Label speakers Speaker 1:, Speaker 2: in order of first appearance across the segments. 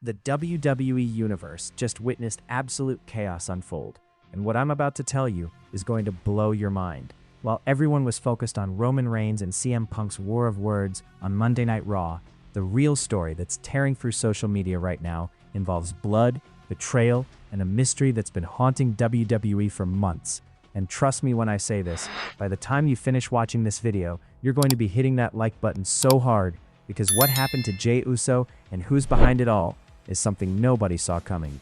Speaker 1: The WWE Universe just witnessed absolute chaos unfold, and what I'm about to tell you is going to blow your mind. While everyone was focused on Roman Reigns and CM Punk's war of words on Monday Night Raw, the real story that's tearing through social media right now involves blood, betrayal, and a mystery that's been haunting WWE for months. And trust me when I say this, by the time you finish watching this video, you're going to be hitting that like button so hard, because what happened to Jey Uso and who's behind it all is something nobody saw coming.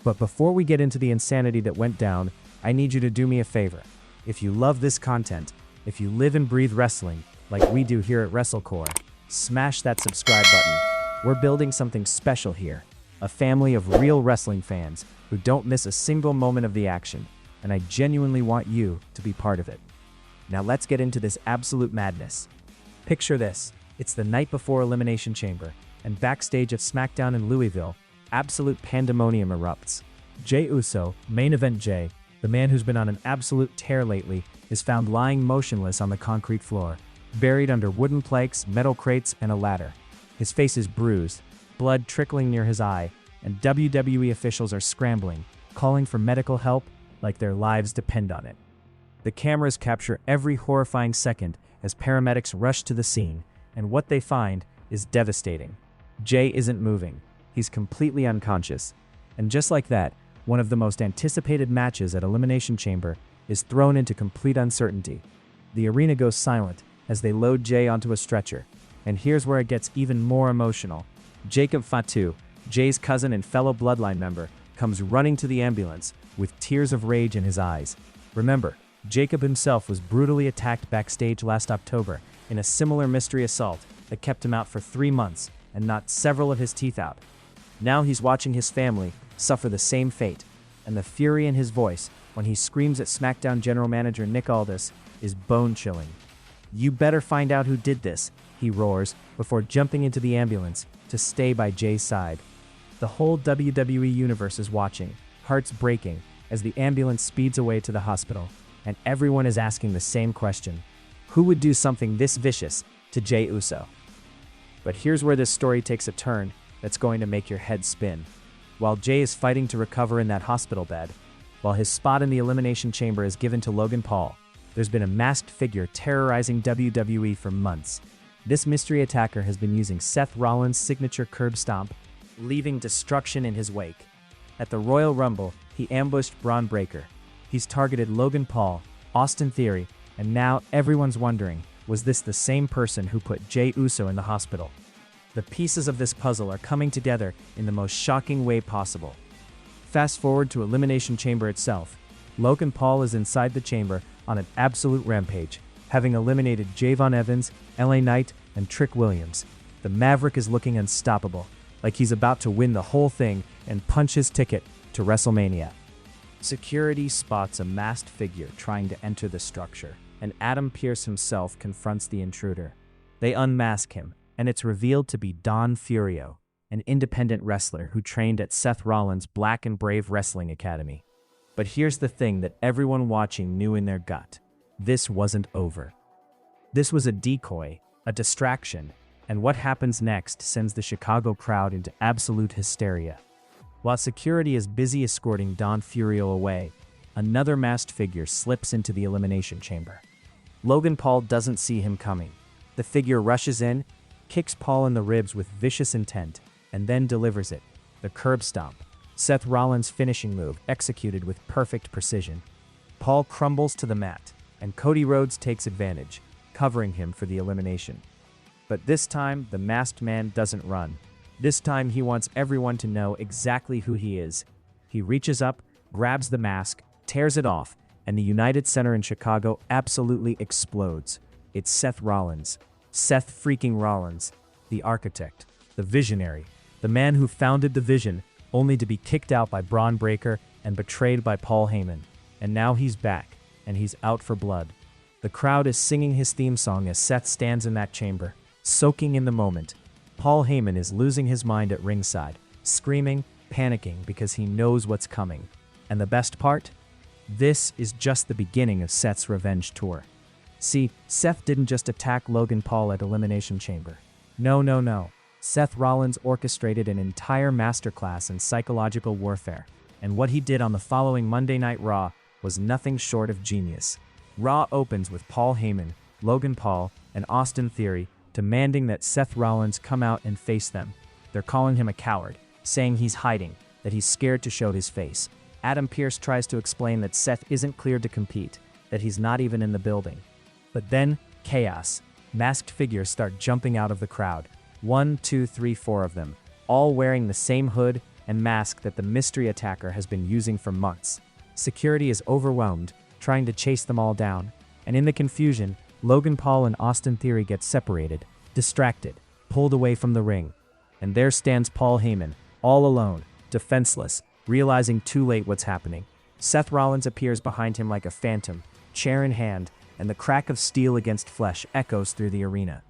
Speaker 1: But before we get into the insanity that went down, I need you to do me a favor. If you love this content, if you live and breathe wrestling like we do here at WrestleCore, smash that subscribe button. We're building something special here, a family of real wrestling fans who don't miss a single moment of the action, and I genuinely want you to be part of it. Now let's get into this absolute madness. Picture this, it's the night before Elimination Chamber, and backstage at SmackDown in Louisville, absolute pandemonium erupts. Jey Uso, main event Jey, the man who's been on an absolute tear lately, is found lying motionless on the concrete floor, buried under wooden planks, metal crates, and a ladder. His face is bruised, blood trickling near his eye, and WWE officials are scrambling, calling for medical help like their lives depend on it. The cameras capture every horrifying second as paramedics rush to the scene, and what they find is devastating. Jey isn't moving. He's completely unconscious. And just like that, one of the most anticipated matches at Elimination Chamber is thrown into complete uncertainty. The arena goes silent as they load Jey onto a stretcher. And here's where it gets even more emotional. Jacob Fatu, Jey's cousin and fellow Bloodline member, comes running to the ambulance with tears of rage in his eyes. Remember, Jacob himself was brutally attacked backstage last October in a similar mystery assault that kept him out for 3 months and knocked several of his teeth out. Now he's watching his family suffer the same fate, and the fury in his voice when he screams at SmackDown General Manager Nick Aldis is bone-chilling. "You better find out who did this," he roars before jumping into the ambulance to stay by Jey's side. The whole WWE Universe is watching, hearts breaking, as the ambulance speeds away to the hospital, and everyone is asking the same question: who would do something this vicious to Jey Uso? But here's where this story takes a turn that's going to make your head spin. While Jey is fighting to recover in that hospital bed, while his spot in the Elimination Chamber is given to Logan Paul, there's been a masked figure terrorizing WWE for months. This mystery attacker has been using Seth Rollins' signature curb stomp, leaving destruction in his wake. At the Royal Rumble, he ambushed Braun Breaker. He's targeted Logan Paul, Austin Theory, and now everyone's wondering, was this the same person who put Jey Uso in the hospital? The pieces of this puzzle are coming together in the most shocking way possible. Fast forward to Elimination Chamber itself. Logan Paul is inside the chamber on an absolute rampage, having eliminated Javon Evans, LA Knight, and Trick Williams. The Maverick is looking unstoppable, like he's about to win the whole thing and punch his ticket to WrestleMania. Security spots a masked figure trying to enter the structure, and Adam Pearce himself confronts the intruder. They unmask him, and it's revealed to be Don Furio, an independent wrestler who trained at Seth Rollins' Black and Brave Wrestling Academy. But here's the thing that everyone watching knew in their gut. This wasn't over. This was a decoy, a distraction, and what happens next sends the Chicago crowd into absolute hysteria. While security is busy escorting Don Furio away, another masked figure slips into the Elimination Chamber. Logan Paul doesn't see him coming. The figure rushes in, kicks Paul in the ribs with vicious intent, and then delivers it, the curb stomp, Seth Rollins' finishing move executed with perfect precision. Paul crumbles to the mat, and Cody Rhodes takes advantage, covering him for the elimination. But this time, the masked man doesn't run. This time, he wants everyone to know exactly who he is. He reaches up, grabs the mask, tears it off, and the United Center in Chicago absolutely explodes. It's Seth Rollins. Seth freaking Rollins, the architect, the visionary, the man who founded the vision, only to be kicked out by Braun Breaker and betrayed by Paul Heyman. And now he's back, and he's out for blood. The crowd is singing his theme song as Seth stands in that chamber, soaking in the moment. Paul Heyman is losing his mind at ringside, screaming, panicking because he knows what's coming. And the best part? This is just the beginning of Seth's revenge tour. See, Seth didn't just attack Logan Paul at Elimination Chamber. No. Seth Rollins orchestrated an entire masterclass in psychological warfare, and what he did on the following Monday Night Raw was nothing short of genius. Raw opens with Paul Heyman, Logan Paul, and Austin Theory demanding that Seth Rollins come out and face them. They're calling him a coward, saying he's hiding, that he's scared to show his face. Adam Pearce tries to explain that Seth isn't cleared to compete, that he's not even in the building. But then, chaos. Masked figures start jumping out of the crowd. 1, 2, 3, 4 of them, all wearing the same hood and mask that the mystery attacker has been using for months. Security is overwhelmed, trying to chase them all down, and in the confusion, Logan Paul and Austin Theory get separated, distracted, pulled away from the ring. And there stands Paul Heyman, all alone, defenseless, realizing too late what's happening. Seth Rollins appears behind him like a phantom, chair in hand, and the crack of steel against flesh echoes through the arena.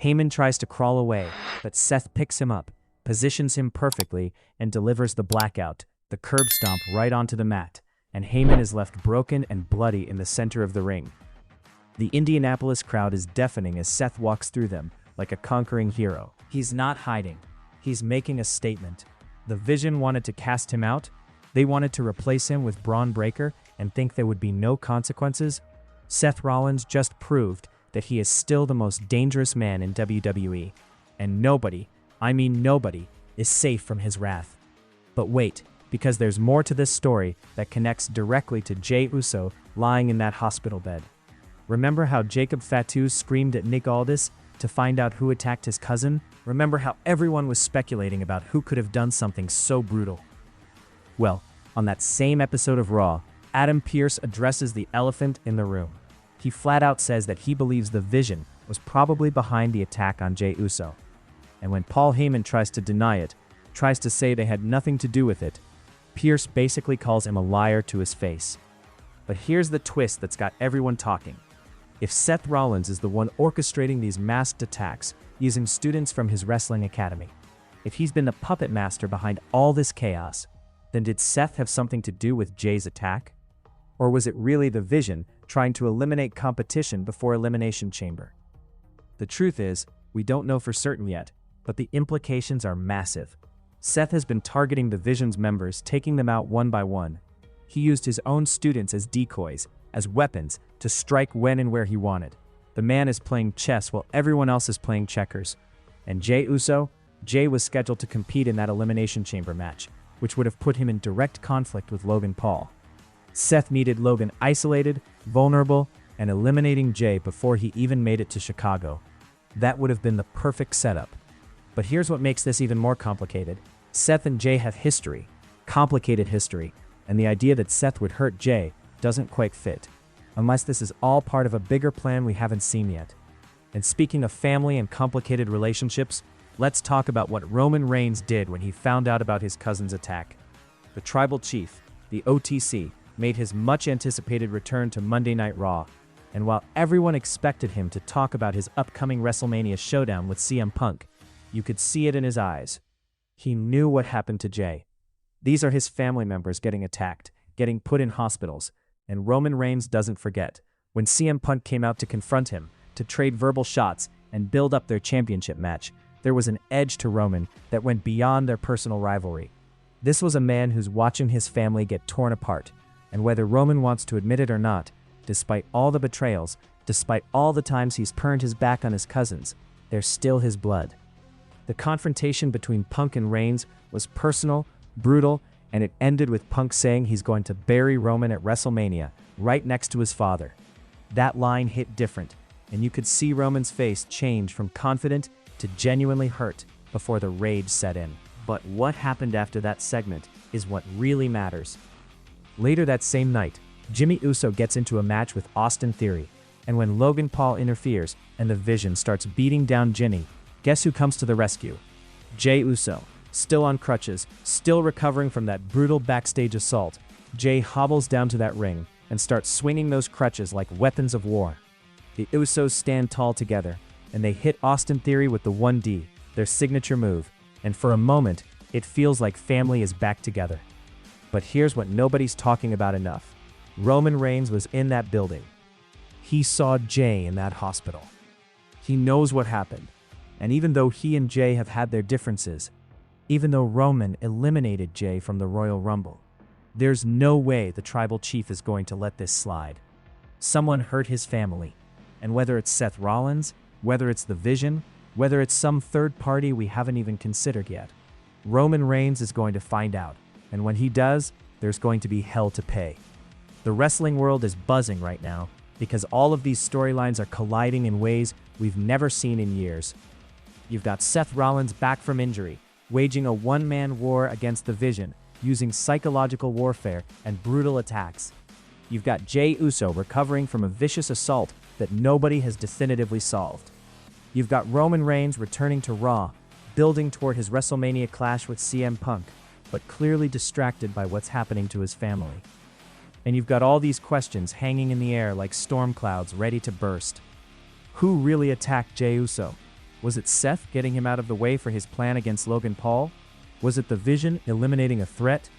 Speaker 1: Heyman tries to crawl away, but Seth picks him up, positions him perfectly, and delivers the blackout, the curb stomp right onto the mat, and Heyman is left broken and bloody in the center of the ring. The Indianapolis crowd is deafening as Seth walks through them like a conquering hero. He's not hiding. He's making a statement. The Vision wanted to cast him out. They wanted to replace him with Braun Breaker and think there would be no consequences. Seth Rollins just proved that he is still the most dangerous man in WWE, and nobody, I mean nobody, is safe from his wrath. But wait, because there's more to this story that connects directly to Jey Uso lying in that hospital bed. Remember how Jacob Fatu screamed at Nick Aldis to find out who attacked his cousin? Remember how everyone was speculating about who could have done something so brutal? Well, on that same episode of Raw, Adam Pearce addresses the elephant in the room. He flat out says that he believes the Vision was probably behind the attack on Jey Uso. And when Paul Heyman tries to deny it, tries to say they had nothing to do with it, Pearce basically calls him a liar to his face. But here's the twist that's got everyone talking. If Seth Rollins is the one orchestrating these masked attacks using students from his wrestling academy, if he's been the puppet master behind all this chaos, then did Seth have something to do with Jey's attack? Or was it really the Vision trying to eliminate competition before Elimination Chamber? The truth is, we don't know for certain yet, but the implications are massive. Seth has been targeting the Vision's members, taking them out one by one. He used his own students as decoys, as weapons, to strike when and where he wanted. The man is playing chess while everyone else is playing checkers. And Jey Uso? Jey was scheduled to compete in that Elimination Chamber match, which would have put him in direct conflict with Logan Paul. Seth needed Logan isolated, vulnerable, and eliminating Jey before he even made it to Chicago. That would have been the perfect setup. But here's what makes this even more complicated. Seth and Jey have history, complicated history, and the idea that Seth would hurt Jey doesn't quite fit, unless this is all part of a bigger plan we haven't seen yet. And speaking of family and complicated relationships, let's talk about what Roman Reigns did when he found out about his cousin's attack. The Tribal Chief, the OTC, made his much-anticipated return to Monday Night Raw, and while everyone expected him to talk about his upcoming WrestleMania showdown with CM Punk, you could see it in his eyes. He knew what happened to Jey. These are his family members getting attacked, getting put in hospitals, and Roman Reigns doesn't forget. When CM Punk came out to confront him, to trade verbal shots and build up their championship match, there was an edge to Roman that went beyond their personal rivalry. This was a man who's watching his family get torn apart, and whether Roman wants to admit it or not, despite all the betrayals, despite all the times he's turned his back on his cousins, they're still his blood. The confrontation between Punk and Reigns was personal, brutal, and it ended with Punk saying he's going to bury Roman at WrestleMania, right next to his father. That line hit different, and you could see Roman's face change from confident to genuinely hurt before the rage set in. But what happened after that segment is what really matters. Later that same night, Jimmy Uso gets into a match with Austin Theory, and when Logan Paul interferes and the Vision starts beating down Jimmy, guess who comes to the rescue? Jey Uso. Still on crutches, still recovering from that brutal backstage assault, Jey hobbles down to that ring and starts swinging those crutches like weapons of war. The Usos stand tall together, and they hit Austin Theory with the 1D, their signature move, and for a moment, it feels like family is back together. But here's what nobody's talking about enough. Roman Reigns was in that building. He saw Jey in that hospital. He knows what happened. And even though he and Jey have had their differences, even though Roman eliminated Jey from the Royal Rumble, there's no way the tribal chief is going to let this slide. Someone hurt his family, and whether it's Seth Rollins, whether it's the Vision, whether it's some third party we haven't even considered yet, Roman Reigns is going to find out, and when he does, there's going to be hell to pay. The wrestling world is buzzing right now because all of these storylines are colliding in ways we've never seen in years. You've got Seth Rollins back from injury, waging a one-man war against the Vision, using psychological warfare and brutal attacks. You've got Jey Uso recovering from a vicious assault that nobody has definitively solved. You've got Roman Reigns returning to Raw, building toward his WrestleMania clash with CM Punk, but clearly distracted by what's happening to his family. And you've got all these questions hanging in the air like storm clouds ready to burst. Who really attacked Jey Uso? Was it Seth getting him out of the way for his plan against Logan Paul? Was it the Vision eliminating a threat?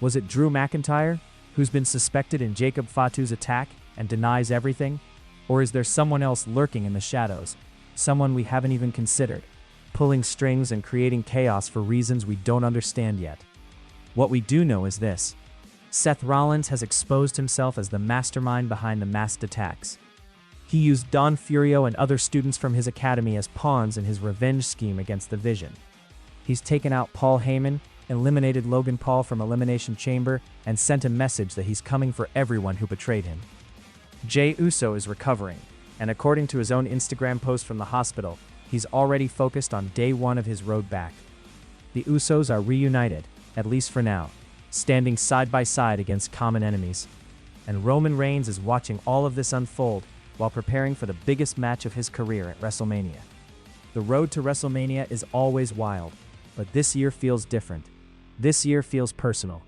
Speaker 1: Was it Drew McIntyre, who's been suspected in Jacob Fatu's attack and denies everything? Or is there someone else lurking in the shadows, someone we haven't even considered, pulling strings and creating chaos for reasons we don't understand yet? What we do know is this: Seth Rollins has exposed himself as the mastermind behind the masked attacks. He used Don Furio and other students from his academy as pawns in his revenge scheme against the Vision. He's taken out Paul Heyman, eliminated Logan Paul from Elimination Chamber, and sent a message that he's coming for everyone who betrayed him. Jey Uso is recovering, and according to his own Instagram post from the hospital, he's already focused on day one of his road back. The Usos are reunited, at least for now, standing side by side against common enemies. And Roman Reigns is watching all of this unfold while preparing for the biggest match of his career at WrestleMania. The road to WrestleMania is always wild, but this year feels different. This year feels personal.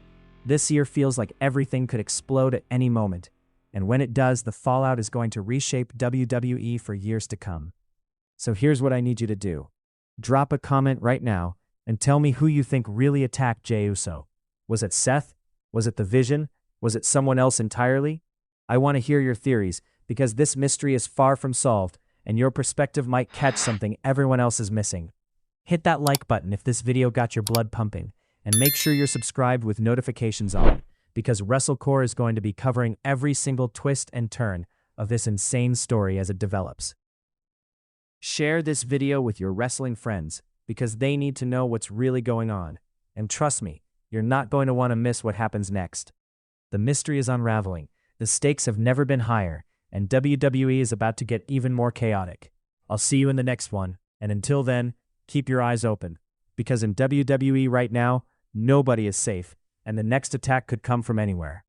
Speaker 1: This year feels like everything could explode at any moment, and when it does, the fallout is going to reshape WWE for years to come. So here's what I need you to do. Drop a comment right now and tell me who you think really attacked Jey Uso. Was it Seth? Was it the Vision? Was it someone else entirely? I want to hear your theories, because this mystery is far from solved, and your perspective might catch something everyone else is missing. Hit that like button if this video got your blood pumping, and make sure you're subscribed with notifications on, because WrestleCore is going to be covering every single twist and turn of this insane story as it develops. Share this video with your wrestling friends, because they need to know what's really going on. And trust me, you're not going to want to miss what happens next. The mystery is unraveling, the stakes have never been higher, and WWE is about to get even more chaotic. I'll see you in the next one, and until then, keep your eyes open, because in WWE right now, nobody is safe, and the next attack could come from anywhere.